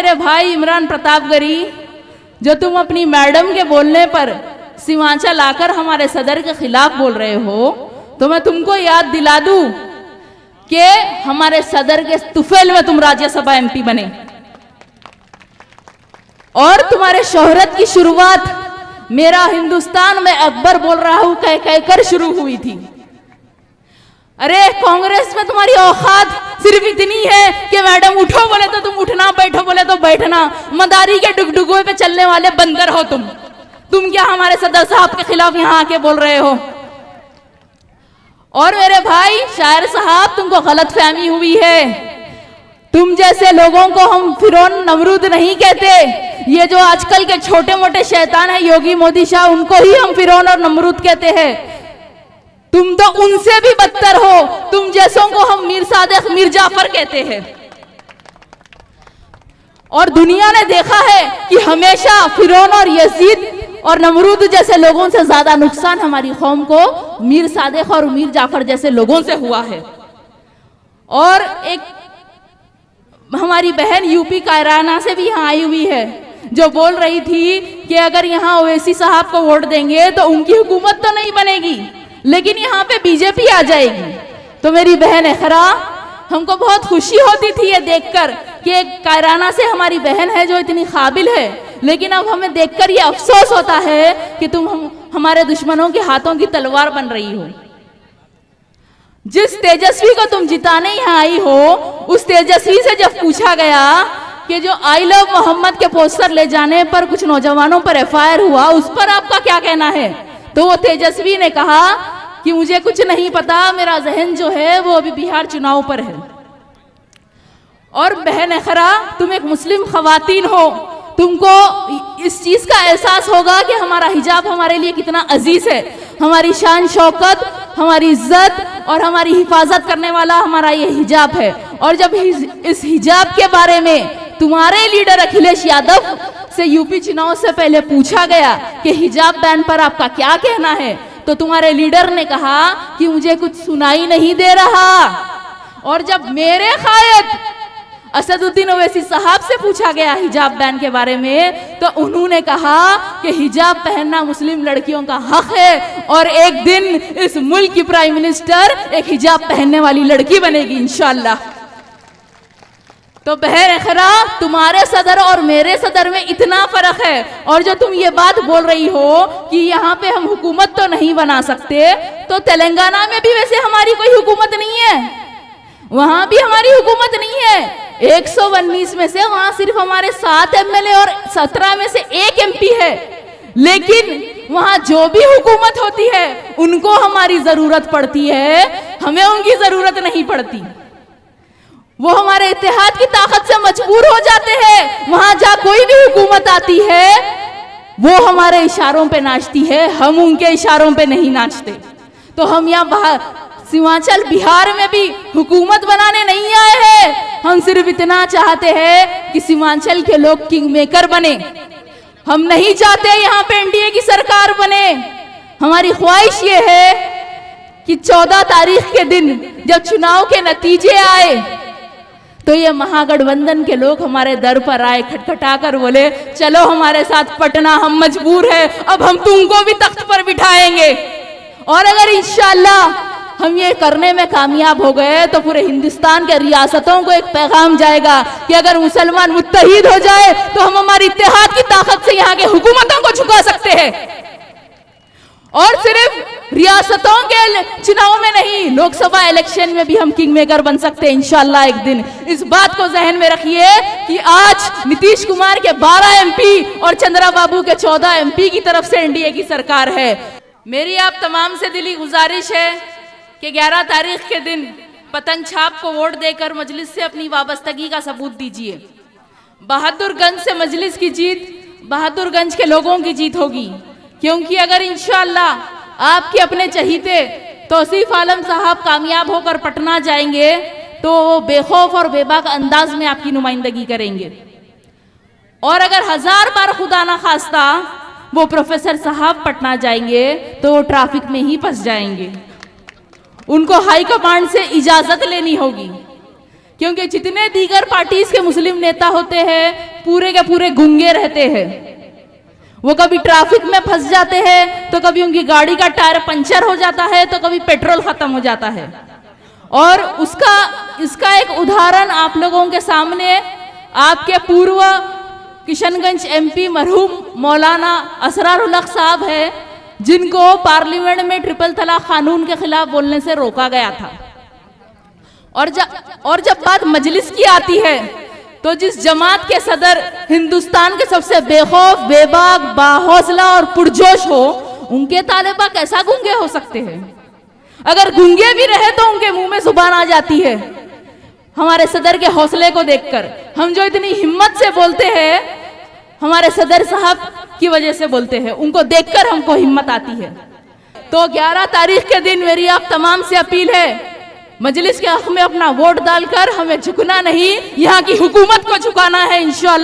मेरे भाई इमरान प्रतापगढ़ी, जो तुम अपनी मैडम के बोलने पर सीमांचल आकर हमारे सदर के खिलाफ बोल रहे हो, तो मैं तुमको याद दिला दूं कि हमारे सदर के तुफैल में तुम राज्यसभा एमपी बने और तुम्हारे शोहरत की शुरुआत मेरा हिंदुस्तान में अकबर बोल रहा हूं कह कहकर शुरू हुई थी। अरे कांग्रेस में तुम्हारी औकात सिर्फ इतनी है कि मैडम उठो बोले तो तुम उठना, बैठो बोले तो बैठना, मदारी के डुगडुगों पे चलने वाले बंदर हो तुम क्या हमारे सदर साहब के खिलाफ यहां आके बोल रहे हो? और मेरे भाई शायर साहब, तुमको गलतफहमी हुई है। तुम जैसे लोगों को हम फिरौन नमरूद नहीं कहते। ये जो आजकल के छोटे मोटे शैतान है योगी मोदी शाह, उनको ही हम फिरौन और नमरूद कहते हैं। तुम तो उनसे भी बदतर हो। तुम जैसों को हम मीर सादिक, मीर जाफर कहते हैं। और दुनिया ने देखा है कि हमेशा फिरौन और यजीद और नमरूद जैसे लोगों से ज्यादा नुकसान हमारी कौम को मीर सादिक और मीर जाफर जैसे लोगों से हुआ है। और एक हमारी बहन यूपी कायराना से भी यहाँ आई हुई है, जो बोल रही थी कि अगर यहाँ ओवैसी साहब को वोट देंगे तो उनकी हुकूमत तो नहीं बनेगी, लेकिन यहाँ पे बीजेपी आ जाएगी। तो मेरी बहन इखरा, हमको बहुत खुशी होती थी ये देखकर कि एक कायराना से हमारी बहन है जो इतनी काबिल है, लेकिन अब हमें देखकर ये अफसोस होता है कि तुम हमारे दुश्मनों के हाथों की तलवार बन रही हो। जिस तेजस्वी को तुम जिताने यहाँ आई हो, उस तेजस्वी से जब पूछा गया कि जो आई लव मोहम्मद के पोस्टर ले जाने पर कुछ नौजवानों पर एफआईआर हुआ, उस पर आपका क्या कहना है? तो वो तेजस्वी ने कहा कि मुझे कुछ नहीं पता, मेरा जहन जो है वो अभी बिहार चुनाव पर है। और बहन इखरा, तुम एक मुस्लिम खवातीन हो, तुमको इस चीज का एहसास होगा कि हमारा हिजाब हमारे लिए कितना अजीज है। हमारी शान शौकत, हमारी इज्जत और हमारी हिफाजत करने वाला हमारा ये हिजाब है। और जब इस हिजाब के बारे में तुम्हारे लीडर अखिलेश यादव से यूपी चुनाव से पहले पूछा गया कि हिजाब बैन पर आपका क्या कहना है, तो तुम्हारे लीडर ने कहा कि मुझे कुछ सुनाई नहीं दे रहा। और जब मेरे कायद असदुद्दीन ओवैसी साहब से पूछा गया हिजाब बैन के बारे में, तो उन्होंने कहा कि हिजाब पहनना मुस्लिम लड़कियों का हक है और एक दिन इस मुल्क की प्राइम मिनिस्टर एक हिजाब पहनने वाली लड़की बनेगी इंशाअल्लाह। तो बहन इखरा, तुम्हारे सदर और मेरे सदर में इतना फर्क है। और जो तुम ये बात बोल रही हो कि यहाँ पे हम हुकूमत तो नहीं बना सकते, तो तेलंगाना में भी वैसे हमारी कोई हुकूमत नहीं है, वहां भी हमारी हुकूमत नहीं है। 119 में से वहां सिर्फ हमारे 7 एमएलए और 17 में से 1 एमपी है, लेकिन वहां जो भी हुकूमत होती है उनको हमारी जरूरत पड़ती है, हमें उनकी जरूरत नहीं पड़ती। वो हमारे इत्तेहाद की ताकत से मजबूर हो जाते हैं। वहां जहाँ कोई भी हुकूमत आती है वो हमारे इशारों पे नाचती है, हम उनके इशारों पे नहीं नाचते। तो हम यहाँ सीमांचल बिहार में भी हुकूमत बनाने नहीं आए हैं। हम सिर्फ इतना चाहते हैं कि सीमांचल के लोग किंग मेकर बने। हम नहीं चाहते यहाँ पे एनडीए की सरकार बने। हमारी ख्वाहिश ये है कि 14 तारीख के दिन जब चुनाव के नतीजे आए तो ये महागठबंधन के लोग हमारे दर पर आए, खटखटा कर बोले चलो हमारे साथ पटना, हम मजबूर है, अब हम तुमको भी तख्त पर बिठाएंगे। और अगर इंशाअल्लाह हम ये करने में कामयाब हो गए तो पूरे हिंदुस्तान के रियासतों को एक पैगाम जाएगा कि अगर मुसलमान मुत्तहिद हो जाए तो हम हमारी इत्तेहाद की ताकत से यहाँ के हुकूमतों को झुका सकते हैं। और सिर्फ रियासतों के चुनाव में नहीं, लोकसभा इलेक्शन में भी हम किंग मेकर बन सकते हैं इंशाअल्लाह एक दिन। इस बात को जहन में रखिए कि आज नीतीश कुमार के 12 एमपी और चंद्रा बाबू के 14 एमपी की तरफ से एनडीए की सरकार है। मेरी आप तमाम से दिली गुजारिश है कि 11 तारीख के दिन पतंग छाप को वोट देकर मजलिस से अपनी वाबस्तगी का सबूत दीजिए। बहादुरगंज से मजलिस की जीत बहादुरगंज के लोगों की जीत होगी, क्योंकि अगर इंशाअल्लाह आपके अपने चहीते तौसीफ आलम साहब कामयाब होकर पटना जाएंगे तो वो बेखौफ और बेबाक अंदाज में आपकी नुमाइंदगी करेंगे। और अगर 1000 बार खुदा ना खास्ता वो प्रोफेसर साहब पटना जाएंगे तो वो ट्रैफिक में ही फंस जाएंगे। उनको हाई कमांड से इजाजत लेनी होगी क्योंकि जितने दीगर पार्टीज के मुस्लिम नेता होते हैं पूरे के पूरे गूंगे रहते हैं। वो कभी ट्रैफिक में फंस जाते हैं तो कभी उनकी गाड़ी का टायर पंचर हो जाता है तो कभी पेट्रोल खत्म हो जाता है। और इसका एक उदाहरण आप लोगों के सामने आपके पूर्व किशनगंज एमपी मरहूम मौलाना असरारुल हक साहब है, जिनको पार्लियामेंट में ट्रिपल तलाक कानून के खिलाफ बोलने से रोका गया था। और जब बात मजलिस की आती है तो जिस जमात के सदर हिंदुस्तान के सबसे बेखौफ, बेबाक, बाहौसला और पुरजोश हो, उनके तालिबा कैसा गूंगे हो सकते हैं? अगर गूंगे भी रहे तो उनके मुंह में जुबान आ जाती है। हमारे सदर के हौसले को देखकर हम जो इतनी हिम्मत से बोलते हैं, हमारे सदर साहब की वजह से बोलते हैं, उनको देखकर हमको हिम्मत आती है। तो 11 तारीख के दिन मेरी आप तमाम से अपील है, मजलिस के हक में अपना वोट डालकर हमें झुकना नहीं, यहाँ की हुकूमत को झुकाना है इंशाअल्लाह।